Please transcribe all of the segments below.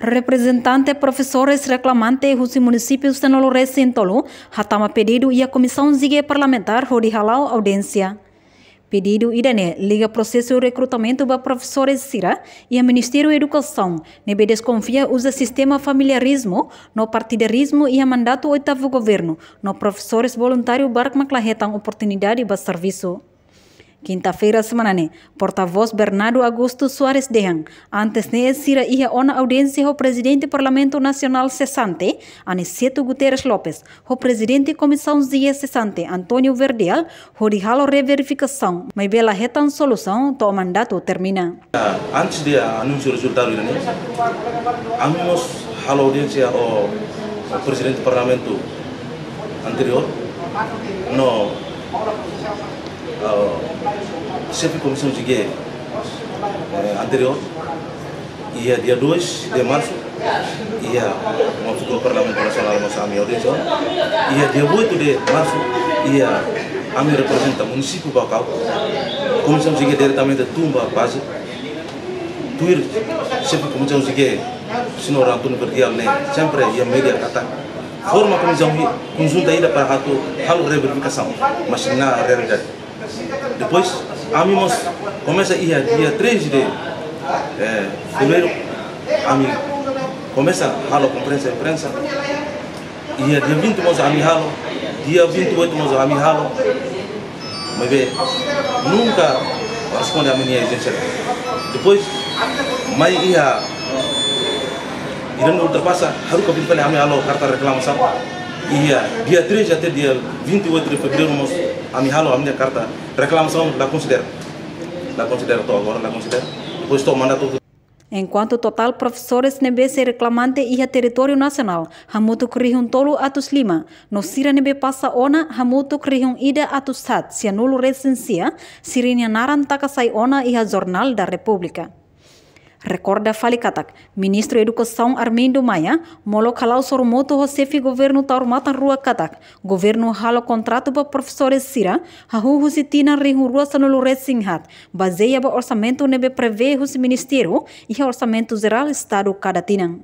Representante professores reclamante dos municípios de Nolo Recentolo hatama pedido e a comissão zigue parlamentar hodi halau audiência. Pedido idane liga processo de recrutamento para professores sira e a Ministério da Educação nebe desconfia usa sistema familiarismo no partidarismo e a mandato oitavo governo no professores voluntário bark maclahetang oportunidade para serviço. Quinta-feira semana ne, porta-voz Bernardo Augusto Soares Dehang, antes ne sira ia ona audiência ao presidente do Parlamento Nacional cessante, Aniceto Guterres Lopes, ao presidente da Comissão Zia cessante, Antônio Verdial, o de halo reverificação, mas bela retan solução, to mandato termina. Antes de anunciar o resultado, vamos halo audiência ao presidente do Parlamento anterior, no chefe de comissão de guerra anterior, e dia 2 de março, ia o futuro Parlamento Nacional nossa minha audiência, e dia 8 de março, ia a minha representa o município Bacau, comissão de guerra diretamente de Tumba, base, tuir chefe de comissão de guerra, senhor Antônio Verdial, sempre ia média ataque. Forma a comissão conjunta ainda para a reverificação, mas na realidade. Depois, a mim começa a ir dia 3 de fevereiro, a mim começa a conferência de imprensa, e dia 20 a mim halo, dia 28 a mim halo, mas nunca responde a minha exigência. Depois, mas ia irando ultrapassa, harus kami a mim halo carta reclamação, e dia 3 até dia 28 de fevereiro a mim halo a minha carta reclamação la considera agora, depois estou mandando. Enquanto total professores nebese reclamante ia território nacional, hamutu krihun tolu atus 5, no sira nebe passa ona hamutu krihun ida atus 7, se nulo recensia, sirinya naran takasai ona ia Jornal da República. Recorda Falikatak, Ministro da Educação Armindo Maia, molo kalau soromoto o chefe governo taurmatan rua katak, governo halo contrato para professores sira, hahu husitina rihu rua sanulu resinghat, baseia ba orçamento nebe prevê husi ministério e orçamento geral estado cada tinang.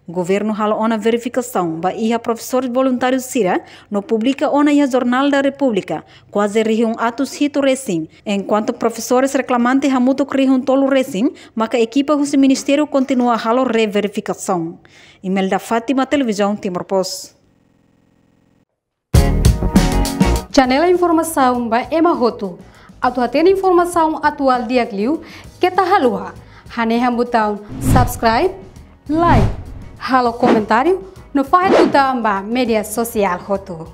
Governo halo ona verificação, ba ia professores voluntários sira, no publica ona ia Jornal da República, quase rihun atus hito racing, enquanto professores reclamantes hamuto rihun tolo racing, maka equipa husi ministério continua halo reverificação. Imelda Fátima, Televisão Timor Post. Janela informação ba Emma Roto. Atu tem informação atual dia Clio, que tá halua. Haneha botão subscribe, like, halo comentário no faz do media social Roto.